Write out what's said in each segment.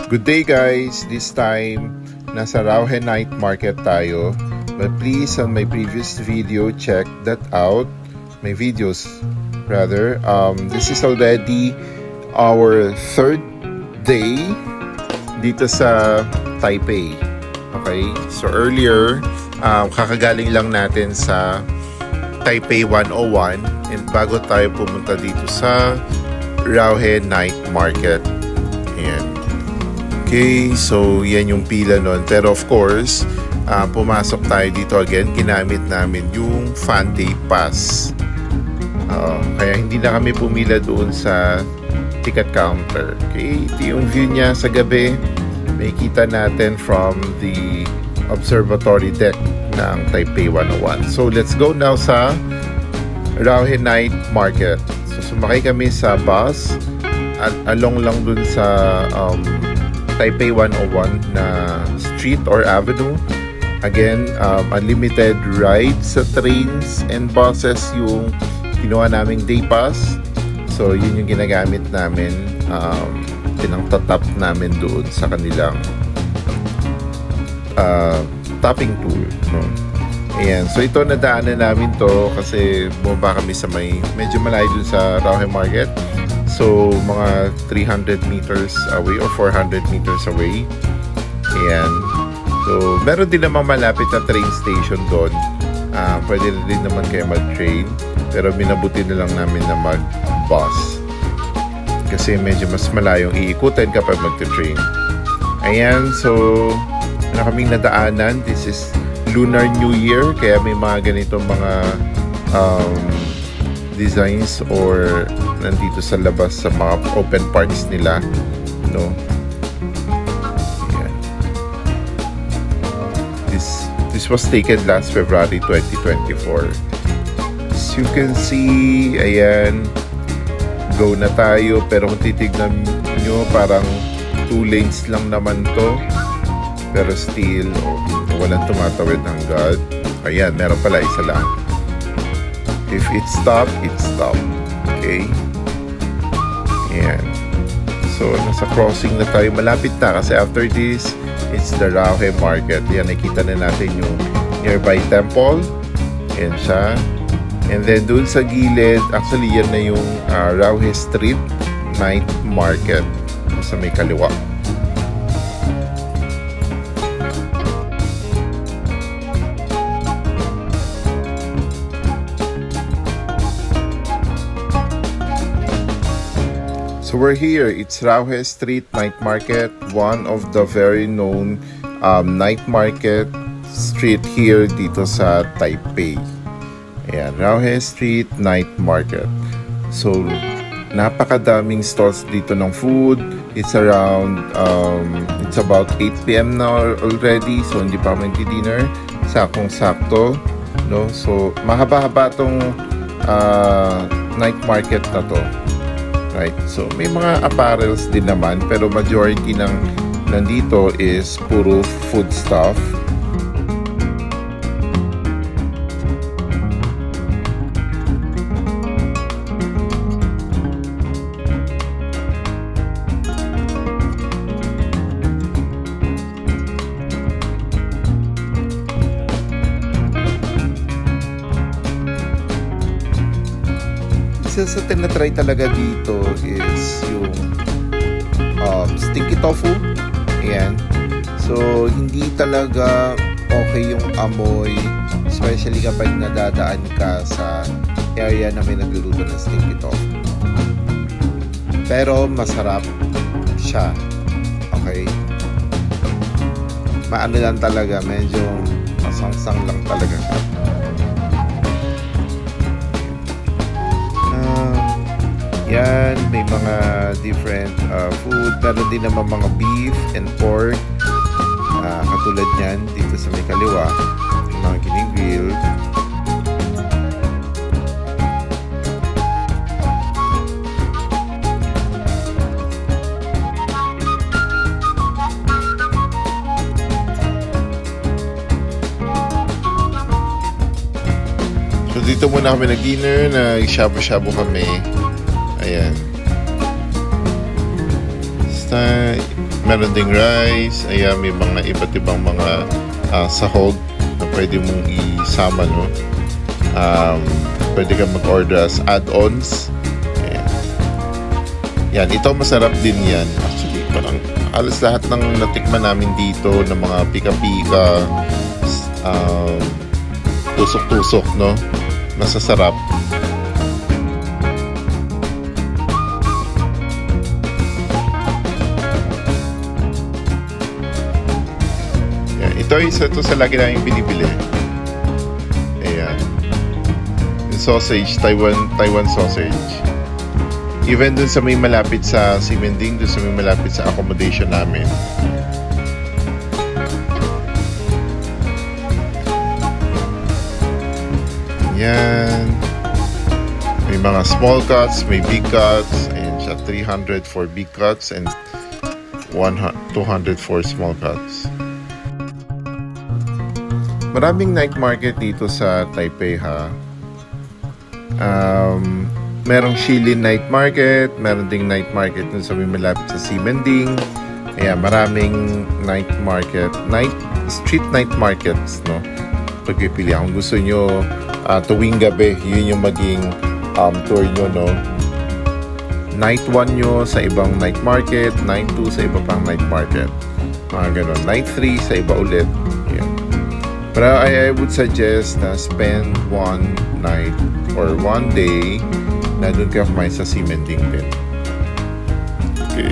Good day guys! This time, nasa Rauhe Night Market tayo. But please, on my previous video, check that out. My videos, rather. This is already our third day dito sa Taipei. Okay? So earlier, kakagaling lang natin sa Taipei 101 and bago tayo pumunta dito sa Rauhe Night Market. Ayan. Okay, so yan yung pila nun. Pero of course, pumasok tayo dito again. Ginamit namin yung Fun Day Pass. Kaya hindi na kami pumila doon sa ticket counter. Okay, ito yung view niya sa gabi. May kita natin from the observatory deck ng Taipei 101. So let's go now sa Rauhe Night Market. So sumakay kami sa bus along lang dun sa Taipei 101 na street or avenue. Again, unlimited rides sa trains and buses yung ginawa naming day pass. So yun yung ginagamit namin, pinang-tatap namin doon sa kanilang topping tour, no? Ayan, so ito nadaanan namin to kasi bumaba kami sa medyo malayo dun sa Rauhe Market. So, mga 300 meters away or 400 meters away. Ayan. So, meron din naman malapit na train station doon. Pwede din naman kayo mag-train. Pero minabuti na lang namin na mag-bus. Kasi medyo mas malayong iikutin kapag mag-train. Ayan. So, na kaming nadaanan. This is Lunar New Year. Kaya may mga ganitong mga designs or nandito sa labas sa mga open parks nila, no? Ayan. This was taken last February 2024. As you can see, ayan, go na tayo. Pero kung titignan nyo, parang 2 lanes lang naman to. Pero still, walang tumatawid hanggang. Ayan, meron pala isa lang. If it stop, it stop. Okay? Ayan. So, nasa crossing na tayo. Malapit na kasi after this, it's the Rauhe Market. Ayan, nakita na natin yung nearby temple. Ayan siya. And then, dun sa gilid, actually, yan na yung Rauhe Street Night Market. Sa may kaliwa. So we're here. It's Rauhe Street Night Market, one of the very known night market street here dito sa Taipei. Ayan, Rauhe Street Night Market. So napakadaming stalls dito ng food. It's around it's about 8 PM now already. So hindi pa kami dinner. Sakong-sakto, no? So mahaba-haba tong night market na to. Right? So, may mga apparels din naman, pero majority ng nandito is puro food stuff. Isa sa tinatry talaga dito is yung stinky tofu. Ayan. So, hindi talaga okay yung amoy, especially kapag nadadaan ka sa area na may nagluluto ng stinky tofu. Pero, masarap siya. Okay? Maano lang talaga, medyo masangsang lang talaga. Yan, may mga different food. Meron din naman mga beef and pork. Katulad yan, dito sa may kaliwa. Yung mga ginigrill. So dito muna kami nag-dinner, nag-shabu-shabu kami. Ayan. Basta Meron ding rice. Ayan, may mga iba't ibang mga sahog na pwede mong isama, no? Pwede kang mag-order as add-ons. Yan, ito masarap din yan. Actually, parang halos lahat ng natikman namin dito ng mga pika-pika, tusok-tusok, no? Masasarap. Yan, ito isa to sa lagi namin binibili. Ayan. Yung sausage, Taiwan sausage. Even dun sa may malapit sa Ximending, dun sa may malapit sa accommodation namin. Yan. May mga small cuts, may big cuts. Ayan siya, 300 for big cuts and 200 for small cuts. Maraming night market dito sa Taipei, ha. Merong Shilin Night Market, meron ding night market dun sa may malapit sa Ximending. Ayan, maraming night market, street night markets, no? Pagpipili. Kung gusto nyo tuwing gabi, yun yung maging tour nyo, no? Night 1 nyo sa ibang night market, night 2 sa iba pang night market. Mga ganon. Night 3 sa iba ulit. Ayan. Pero I would suggest na spend one night or one day na doon ka kumain sa Ximending din. Okay.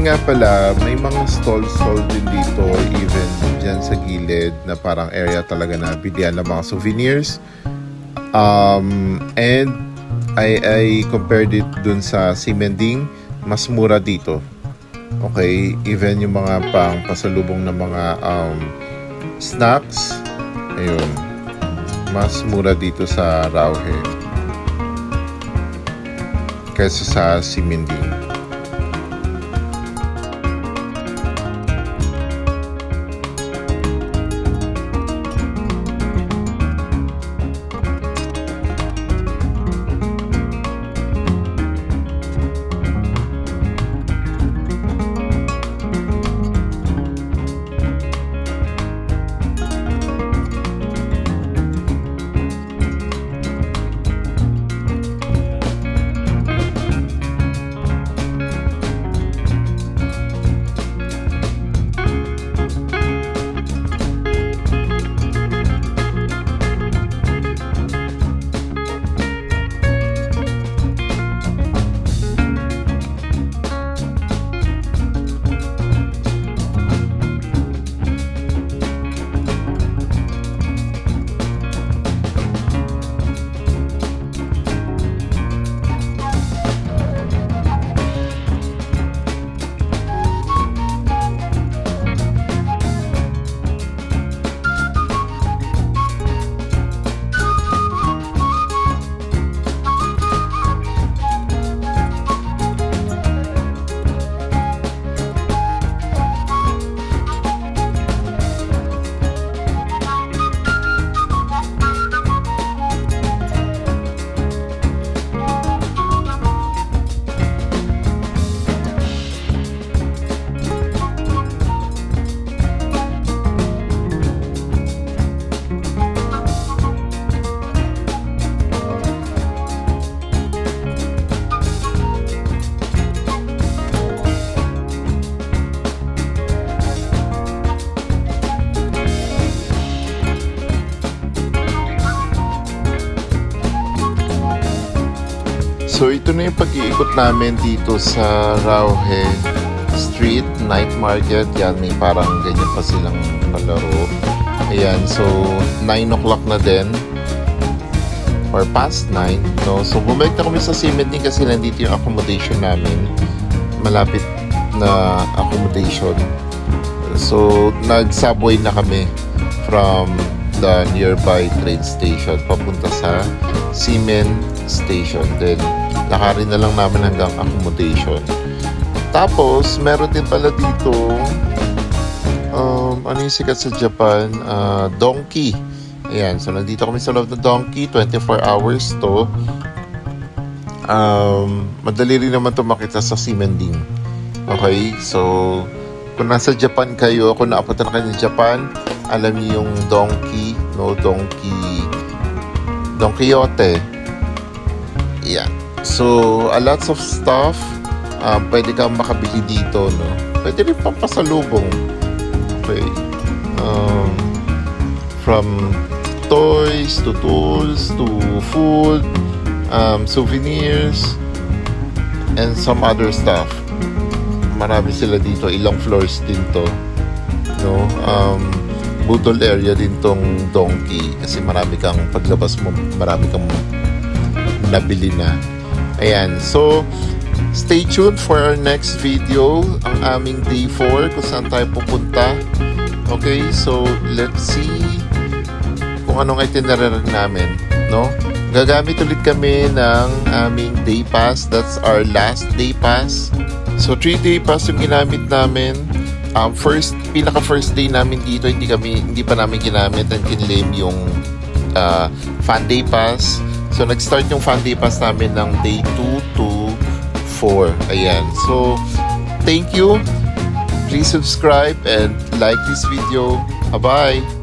nga pala, may mga stall din dito, even dyan sa gilid, na parang area talaga na bilihan ng mga souvenirs. And I compared it dun sa Ximending, mas mura dito. Okay, even yung mga pang pasalubong ng mga snacks, ayun, mas mura dito sa Rauhe kaysa sa Ximending. So ito na yung pag-iikot namin dito sa Rauhe Street Night Market. Yan, may parang ganyan pa silang palaro. Ayan, so 9 o'clock na din or past 9, no? So bumalik na kami sa Cementing kasi nandito yung accommodation namin, malapit na accommodation. So nag-subway na kami from the nearby train station papunta sa Semen Station, then lakarin na lang namin hanggang accommodation. Tapos meron din pala dito ano yung sikat sa Japan, Donkey. Ayan, so nandito kami sa loob ng Donkey, 24 hours to. Madali rin naman to makita sa Cementing. Okay, so kung nasa Japan kayo, kung naapunta na kayo ng Japan, alam niyo yung Donkey, no? Don Quixote. Ayan, so a lots of stuff. Pwede kang makabili dito, no? Pwede rin pampasalubong. Okay. From toys to tools to food, souvenirs, and some other stuff. Marami sila dito. Ilang floors din to, no? Budol area din tong Donkey kasi marami kang paglabas mo, marami kang nabili na. Ayan, so stay tuned for our next video, ang aming day 4, kung saan tayo pupunta. Okay, so let's see kung anong itinerary namin, no? Gagamit ulit kami ng aming day pass. That's our last day pass. So 3-day pass yung ginamit namin. Pinaka first day namin dito, hindi pa namin ginamit and kinlaim yung fun day pass. So nag-start yung fun day pass namin ng day 2 to 4. Ayan. So thank you. Please subscribe and like this video. Bye-bye.